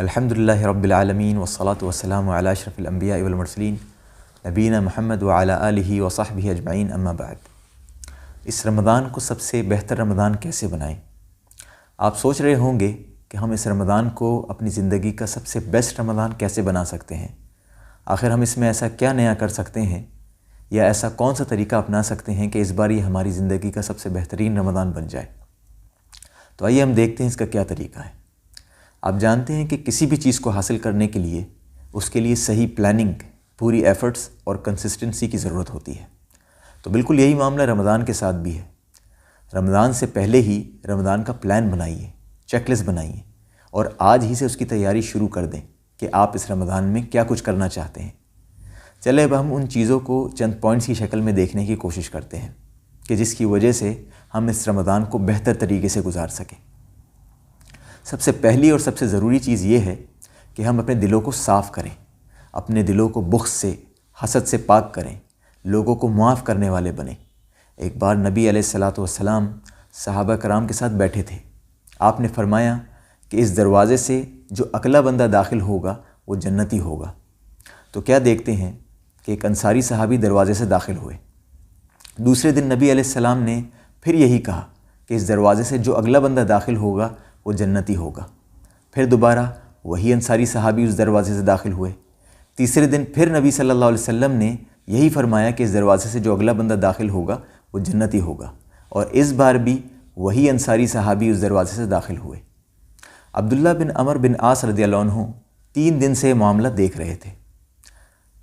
الحمدللہ رب العالمین والصلاة والسلام علی اشرف الانبیاء والمرسلین نبینا محمد وعلی آلہ وصحبہ اجمعین اما بعد۔ اس رمضان کو سب سے بہتر رمضان کیسے بنائیں؟ آپ سوچ رہے ہوں گے کہ ہم اس رمضان کو اپنی زندگی کا سب سے بیسٹ رمضان کیسے بنا سکتے ہیں؟ آخر ہم اس میں ایسا کیا نیا کر سکتے ہیں یا ایسا کون سا طریقہ اپنا سکتے ہیں کہ اس بار یہ ہماری زندگی کا سب سے بہترین رمضان بن جائے؟ تو آئیے ہم دیکھتے ہیں اس کا کیا طریقہ ہے۔ آپ جانتے ہیں کہ کسی بھی چیز کو حاصل کرنے کے لیے اس کے لیے صحیح پلاننگ، پوری ایفرٹس اور کنسسٹنسی کی ضرورت ہوتی ہے۔ تو بالکل یہی معاملہ رمضان کے ساتھ بھی ہے۔ رمضان سے پہلے ہی رمضان کا پلان بنائیے، چیک لسٹ بنائیے اور آج ہی سے اس کی تیاری شروع کر دیں کہ آپ اس رمضان میں کیا کچھ کرنا چاہتے ہیں۔ چلے اب ہم ان چیزوں کو چند پوائنٹس کی شکل میں دیکھنے کی کوشش کرتے ہیں کہ جس کی وجہ سے ہم اس رمضان کو بہتر طریقے سے گزار سکیں۔ سب سے پہلی اور سب سے ضروری چیز یہ ہے کہ ہم اپنے دلوں کو صاف کریں، اپنے دلوں کو بغض سے، حسد سے پاک کریں، لوگوں کو معاف کرنے والے بنیں۔ ایک بار نبی علیہ الصلاۃ والسلام صحابہ کرام کے ساتھ بیٹھے تھے۔ آپ نے فرمایا کہ اس دروازے سے جو اگلا بندہ داخل ہوگا وہ جنتی ہوگا۔ تو کیا دیکھتے ہیں کہ ایک انصاری صحابی دروازے سے داخل ہوئے۔ دوسرے دن نبی علیہ السلام نے پھر یہی کہا کہ اس دروازے سے جو اگلا بندہ داخل ہوگا وہ جنتی ہوگا۔ پھر دوبارہ وہی انصاری صحابی اس دروازے سے داخل ہوئے۔ تیسرے دن پھر نبی صلی اللہ علیہ وسلم نے یہی فرمایا کہ اس دروازے سے جو اگلا بندہ داخل ہوگا وہ جنتی ہوگا، اور اس بار بھی وہی انصاری صحابی اس دروازے سے داخل ہوئے۔ عبداللہ بن عمر بن عاص رضی اللہ عنہ 3 دن سے یہ معاملہ دیکھ رہے تھے،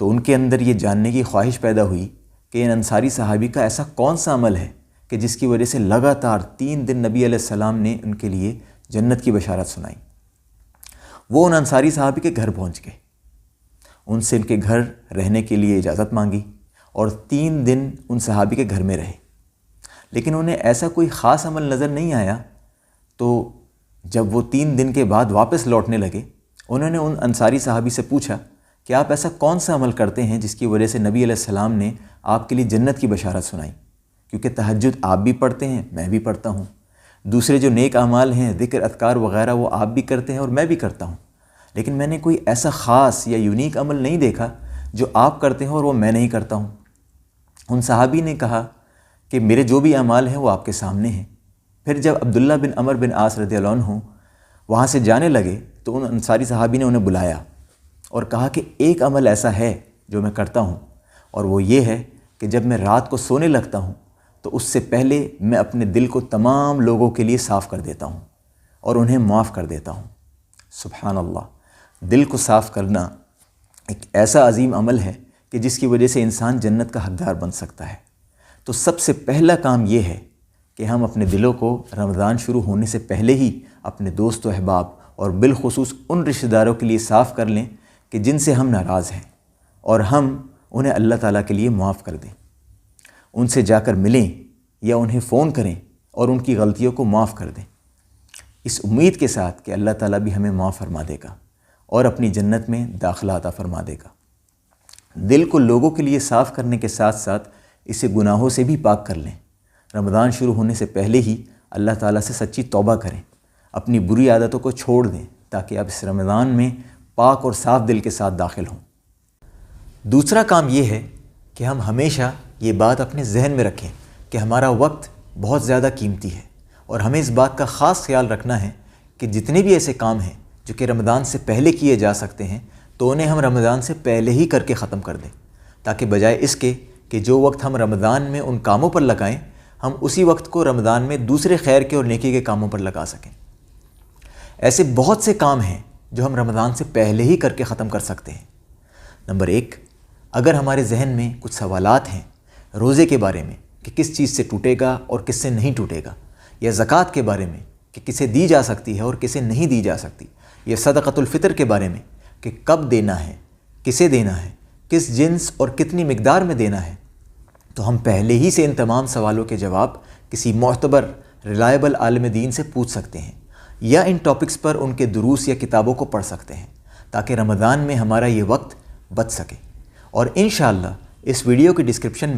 تو ان کے اندر یہ جاننے کی خواہش پیدا ہوئی کہ ان انصاری صحابی کا ایسا کون سا عمل ہے کہ جس کی وجہ سے لگاتار 3 دن نبی علیہ السلام نے ان کے لیے جنت کی بشارت سنائی۔ وہ ان انصاری صحابی کے گھر پہنچ گئے، ان سے ان کے گھر رہنے کے لیے اجازت مانگی اور 3 دن ان صحابی کے گھر میں رہے، لیکن انہیں ایسا کوئی خاص عمل نظر نہیں آیا۔ تو جب وہ 3 دن کے بعد واپس لوٹنے لگے، انہوں نے ان انصاری صحابی سے پوچھا کہ آپ ایسا کون سا عمل کرتے ہیں جس کی وجہ سے نبی علیہ السلام نے آپ کے لیے جنت کی بشارت سنائی؟ کیونکہ تہجد آپ بھی پڑھتے ہیں، میں بھی پڑھتا ہوں، دوسرے جو نیک اعمال ہیں، ذکر اذکار وغیرہ، وہ آپ بھی کرتے ہیں اور میں بھی کرتا ہوں، لیکن میں نے کوئی ایسا خاص یا یونیک عمل نہیں دیکھا جو آپ کرتے ہیں اور وہ میں نہیں کرتا ہوں۔ ان صحابی نے کہا کہ میرے جو بھی اعمال ہیں وہ آپ کے سامنے ہیں۔ پھر جب عبداللہ بن عمر بن عاص رضی اللہ عنہ وہاں سے جانے لگے تو ان انصاری صحابی نے انہیں بلایا اور کہا کہ ایک عمل ایسا ہے جو میں کرتا ہوں، اور وہ یہ ہے کہ جب میں رات کو سونے لگتا ہوں تو اس سے پہلے میں اپنے دل کو تمام لوگوں کے لیے صاف کر دیتا ہوں اور انہیں معاف کر دیتا ہوں۔ سبحان اللہ، دل کو صاف کرنا ایک ایسا عظیم عمل ہے کہ جس کی وجہ سے انسان جنت کا حقدار بن سکتا ہے۔ تو سب سے پہلا کام یہ ہے کہ ہم اپنے دلوں کو رمضان شروع ہونے سے پہلے ہی اپنے دوست و احباب اور بالخصوص ان رشتہ داروں کے لیے صاف کر لیں کہ جن سے ہم ناراض ہیں، اور ہم انہیں اللہ تعالیٰ کے لیے معاف کر دیں۔ ان سے جا کر ملیں یا انہیں فون کریں اور ان کی غلطیوں کو معاف کر دیں، اس امید کے ساتھ کہ اللہ تعالیٰ بھی ہمیں معاف فرما دے گا اور اپنی جنت میں داخلہ عطا فرما دے گا۔ دل کو لوگوں کے لیے صاف کرنے کے ساتھ ساتھ اسے گناہوں سے بھی پاک کر لیں۔ رمضان شروع ہونے سے پہلے ہی اللہ تعالیٰ سے سچی توبہ کریں، اپنی بری عادتوں کو چھوڑ دیں تاکہ آپ اس رمضان میں پاک اور صاف دل کے ساتھ داخل ہوں۔ دوسرا کام یہ ہے کہ ہم ہمیشہ یہ بات اپنے ذہن میں رکھیں کہ ہمارا وقت بہت زیادہ قیمتی ہے، اور ہمیں اس بات کا خاص خیال رکھنا ہے کہ جتنے بھی ایسے کام ہیں جو کہ رمضان سے پہلے کیے جا سکتے ہیں تو انہیں ہم رمضان سے پہلے ہی کر کے ختم کر دیں، تاکہ بجائے اس کے کہ جو وقت ہم رمضان میں ان کاموں پر لگائیں، ہم اسی وقت کو رمضان میں دوسرے خیر کے اور نیکی کے کاموں پر لگا سکیں۔ ایسے بہت سے کام ہیں جو ہم رمضان سے پہلے ہی کر کے ختم کر سکتے ہیں۔ نمبر 1، اگر ہمارے ذہن میں کچھ سوالات ہیں روزے کے بارے میں کہ کس چیز سے ٹوٹے گا اور کس سے نہیں ٹوٹے گا، یا زکوٰۃ کے بارے میں کہ کسے دی جا سکتی ہے اور کسے نہیں دی جا سکتی، یا صدقۃ الفطر کے بارے میں کہ کب دینا ہے، کسے دینا ہے، کس جنس اور کتنی مقدار میں دینا ہے، تو ہم پہلے ہی سے ان تمام سوالوں کے جواب کسی معتبر ریلائبل عالم دین سے پوچھ سکتے ہیں، یا ان ٹاپکس پر ان کے دروس یا کتابوں کو پڑھ سکتے ہیں، تاکہ رمضان میں ہمارا یہ وقت بچ سکے۔ اور انشاءاللہ اس ویڈیو کی ڈسکرپشن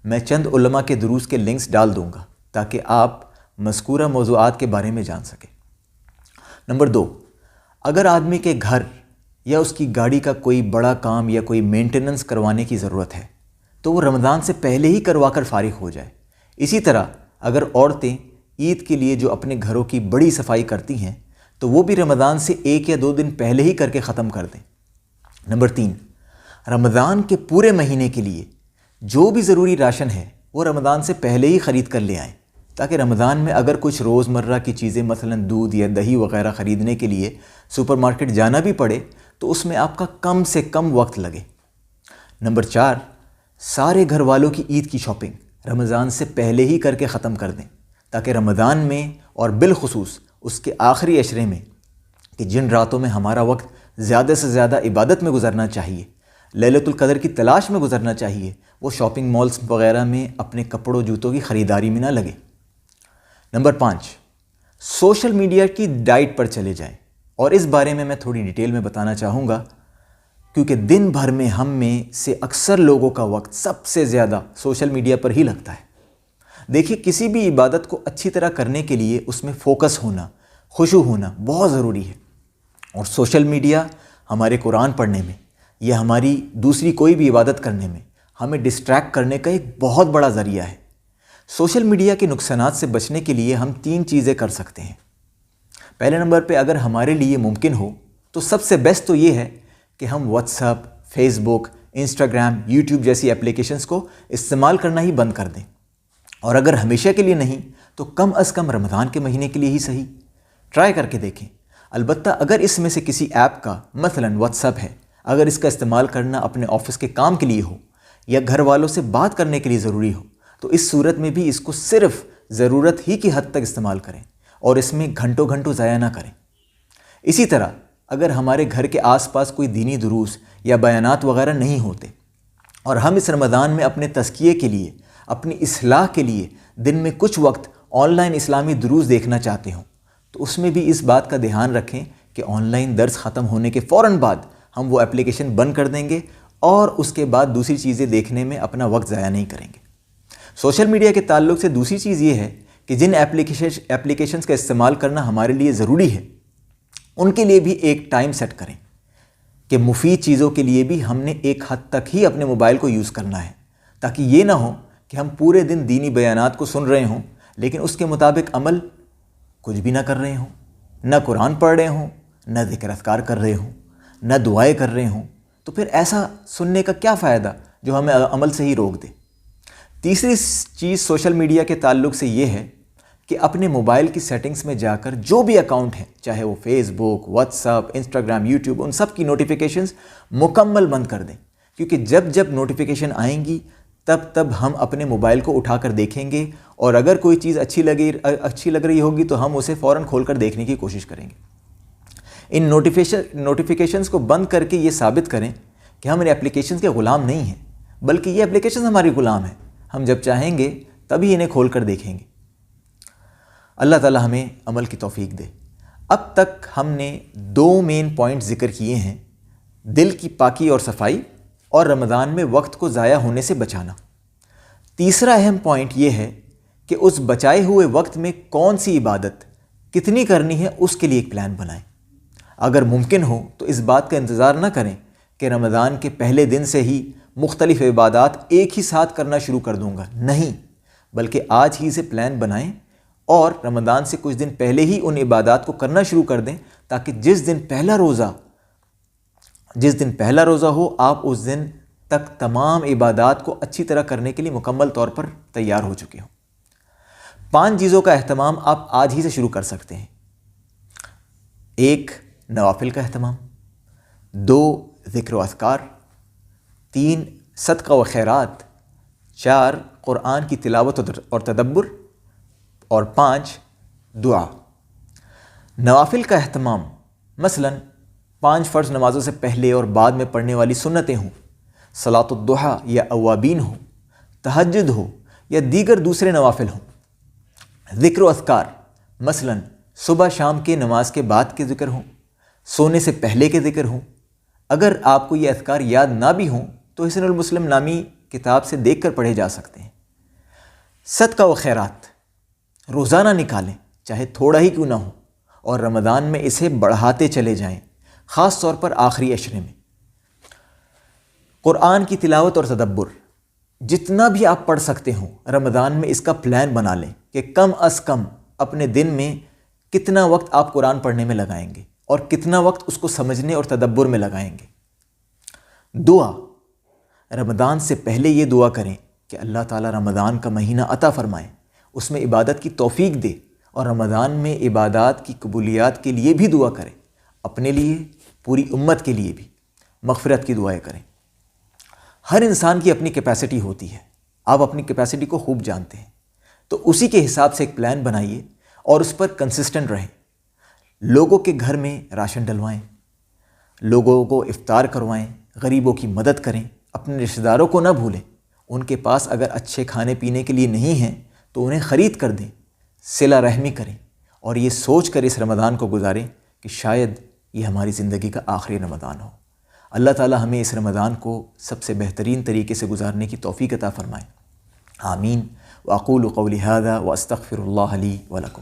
میں چند علماء کے دروس کے لنکس ڈال دوں گا تاکہ آپ مذکورہ موضوعات کے بارے میں جان سکیں۔ نمبر 2، اگر آدمی کے گھر یا اس کی گاڑی کا کوئی بڑا کام یا کوئی مینٹیننس کروانے کی ضرورت ہے تو وہ رمضان سے پہلے ہی کروا کر فارغ ہو جائے۔ اسی طرح اگر عورتیں عید کے لیے جو اپنے گھروں کی بڑی صفائی کرتی ہیں تو وہ بھی رمضان سے 1 یا 2 دن پہلے ہی کر کے ختم کر دیں۔ نمبر 3، رمضان کے پورے مہینے کے لیے جو بھی ضروری راشن ہے وہ رمضان سے پہلے ہی خرید کر لے آئیں، تاکہ رمضان میں اگر کچھ روزمرہ کی چیزیں مثلا دودھ یا دہی وغیرہ خریدنے کے لیے سپر مارکیٹ جانا بھی پڑے تو اس میں آپ کا کم سے کم وقت لگے۔ نمبر 4، سارے گھر والوں کی عید کی شاپنگ رمضان سے پہلے ہی کر کے ختم کر دیں، تاکہ رمضان میں اور بالخصوص اس کے آخری عشرے میں کہ جن راتوں میں ہمارا وقت زیادہ سے زیادہ عبادت میں گزرنا چاہیے، لیلۃ القدر کی تلاش میں گزرنا چاہیے، وہ شاپنگ مالز وغیرہ میں اپنے کپڑوں جوتوں کی خریداری میں نہ لگے۔ نمبر 5، سوشل میڈیا کی ڈائٹ پر چلے جائیں، اور اس بارے میں تھوڑی ڈیٹیل میں بتانا چاہوں گا، کیونکہ دن بھر میں ہم میں سے اکثر لوگوں کا وقت سب سے زیادہ سوشل میڈیا پر ہی لگتا ہے۔ دیکھیے، کسی بھی عبادت کو اچھی طرح کرنے کے لیے اس میں فوکس ہونا، خشوع ہونا بہت ضروری ہے، اور سوشل میڈیا ہمارے قرآن پڑھنے میں یا ہماری دوسری کوئی بھی عبادت کرنے میں ہمیں ڈسٹریکٹ کرنے کا ایک بہت بڑا ذریعہ ہے۔ سوشل میڈیا کے نقصانات سے بچنے کے لیے ہم 3 چیزیں کر سکتے ہیں۔ پہلے نمبر پہ اگر ہمارے لیے ممکن ہو تو سب سے بیسٹ تو یہ ہے کہ ہم واٹس ایپ، فیس بک، انسٹاگرام، یوٹیوب جیسی اپلیکیشنز کو استعمال کرنا ہی بند کر دیں، اور اگر ہمیشہ کے لیے نہیں تو کم از کم رمضان کے مہینے کے لیے ہی صحیح ٹرائی کر کے دیکھیں۔ البتہ اگر اس میں سے کسی ایپ کا مثلا واٹس ایپ ہے، اگر اس کا استعمال کرنا اپنے آفس کے کام کے لیے ہو یا گھر والوں سے بات کرنے کے لیے ضروری ہو تو اس صورت میں بھی اس کو صرف ضرورت ہی کی حد تک استعمال کریں اور اس میں گھنٹوں گھنٹوں ضائع نہ کریں۔ اسی طرح اگر ہمارے گھر کے آس پاس کوئی دینی دروس یا بیانات وغیرہ نہیں ہوتے اور ہم اس رمضان میں اپنے تزکیے کے لیے، اپنی اصلاح کے لیے دن میں کچھ وقت آن لائن اسلامی دروس دیکھنا چاہتے ہوں تو اس میں بھی اس بات کا دھیان رکھیں کہ آن لائن درس ختم ہونے کے فوراً بعد ہم وہ اپلیکیشن بند کر دیں گے اور اس کے بعد دوسری چیزیں دیکھنے میں اپنا وقت ضائع نہیں کریں گے۔ سوشل میڈیا کے تعلق سے دوسری چیز یہ ہے کہ جن اپلیکیشنز کا استعمال کرنا ہمارے لیے ضروری ہے ان کے لیے بھی ایک ٹائم سیٹ کریں کہ مفید چیزوں کے لیے بھی ہم نے ایک حد تک ہی اپنے موبائل کو یوز کرنا ہے، تاکہ یہ نہ ہو کہ ہم پورے دن دینی بیانات کو سن رہے ہوں لیکن اس کے مطابق عمل کچھ بھی نہ کر رہے ہوں، نہ قرآن پڑھ رہے ہوں، نہ ذکر اذکار کر رہے ہوں، نہ دعائیں کر رہے ہوں، تو پھر ایسا سننے کا کیا فائدہ جو ہمیں عمل سے ہی روک دے۔ تیسری چیز سوشل میڈیا کے تعلق سے یہ ہے کہ اپنے موبائل کی سیٹنگز میں جا کر جو بھی اکاؤنٹ ہیں، چاہے وہ فیس بک، واٹس ایپ، انسٹاگرام، یوٹیوب، ان سب کی نوٹیفیکیشنز مکمل بند کر دیں، کیونکہ جب نوٹیفیکیشن آئیں گی تب ہم اپنے موبائل کو اٹھا کر دیکھیں گے، اور اگر کوئی چیز اچھی لگ رہی ہوگی تو ہم اسے فوراً کھول کر دیکھنے کی کوشش کریں گے۔ ان نوٹیفیکیشنز کو بند کر کے یہ ثابت کریں کہ ہم ان اپلیکیشنز کے غلام نہیں ہیں، بلکہ یہ اپلیکیشنز ہماری غلام ہیں، ہم جب چاہیں گے تبھی انہیں کھول کر دیکھیں گے۔ اللہ تعالی ہمیں عمل کی توفیق دے۔ اب تک ہم نے 2 مین پوائنٹ ذکر کیے ہیں، دل کی پاکی اور صفائی، اور رمضان میں وقت کو ضائع ہونے سے بچانا۔ تیسرا اہم پوائنٹ یہ ہے کہ اس بچائے ہوئے وقت میں کون سی عبادت کتنی کرنی ہے اس کے لیے ایک پلان بنائیں۔ اگر ممکن ہو تو اس بات کا انتظار نہ کریں کہ رمضان کے پہلے دن سے ہی مختلف عبادات ایک ہی ساتھ کرنا شروع کر دوں گا، نہیں، بلکہ آج ہی سے پلان بنائیں اور رمضان سے کچھ دن پہلے ہی ان عبادات کو کرنا شروع کر دیں، تاکہ جس دن پہلا روزہ ہو آپ اس دن تک تمام عبادات کو اچھی طرح کرنے کے لیے مکمل طور پر تیار ہو چکے ہوں۔ 5 چیزوں کا اہتمام آپ آج ہی سے شروع کر سکتے ہیں۔ 1 نوافل کا اہتمام، 2 ذکر و اذکار، 3 صدقہ و خیرات، 4 قرآن کی تلاوت اور تدبر، اور 5 دعا۔ نوافل کا اہتمام مثلا 5 فرض نمازوں سے پہلے اور بعد میں پڑھنے والی سنتیں ہوں، صلاۃ الضحیٰ یا اوابین ہوں، تہجد ہو یا دیگر دوسرے نوافل ہوں۔ ذکر و اذکار مثلا صبح شام کے نماز کے بعد کے ذکر ہوں، سونے سے پہلے کے ذکر ہوں۔ اگر آپ کو یہ اذکار یاد نہ بھی ہوں تو حصن المسلم نامی کتاب سے دیکھ کر پڑھے جا سکتے ہیں۔ صدقہ و خیرات روزانہ نکالیں، چاہے تھوڑا ہی کیوں نہ ہو، اور رمضان میں اسے بڑھاتے چلے جائیں، خاص طور پر آخری عشرے میں۔ قرآن کی تلاوت اور تدبر جتنا بھی آپ پڑھ سکتے ہوں، رمضان میں اس کا پلان بنا لیں کہ کم از کم اپنے دن میں کتنا وقت آپ قرآن پڑھنے میں لگائیں گے اور کتنا وقت اس کو سمجھنے اور تدبر میں لگائیں گے۔ دعا، رمضان سے پہلے یہ دعا کریں کہ اللہ تعالیٰ رمضان کا مہینہ عطا فرمائے، اس میں عبادت کی توفیق دے، اور رمضان میں عبادات کی قبولیات کے لیے بھی دعا کریں، اپنے لیے، پوری امت کے لیے بھی مغفرت کی دعائیں کریں۔ ہر انسان کی اپنی کیپیسٹی ہوتی ہے، آپ اپنی کیپیسٹی کو خوب جانتے ہیں، تو اسی کے حساب سے ایک پلان بنائیے اور اس پر کنسسٹنٹ رہیں۔ لوگوں کے گھر میں راشن ڈلوائیں، لوگوں کو افطار کروائیں، غریبوں کی مدد کریں، اپنے رشتہ داروں کو نہ بھولیں، ان کے پاس اگر اچھے کھانے پینے کے لیے نہیں ہیں تو انہیں خرید کر دیں، صلہ رحمی کریں، اور یہ سوچ کر اس رمضان کو گزاریں کہ شاید یہ ہماری زندگی کا آخری رمضان ہو۔ اللہ تعالی ہمیں اس رمضان کو سب سے بہترین طریقے سے گزارنے کی توفیق عطا فرمائے۔ آمین۔ واقول قولی ھذا واستغفر اللہ لی ولکم۔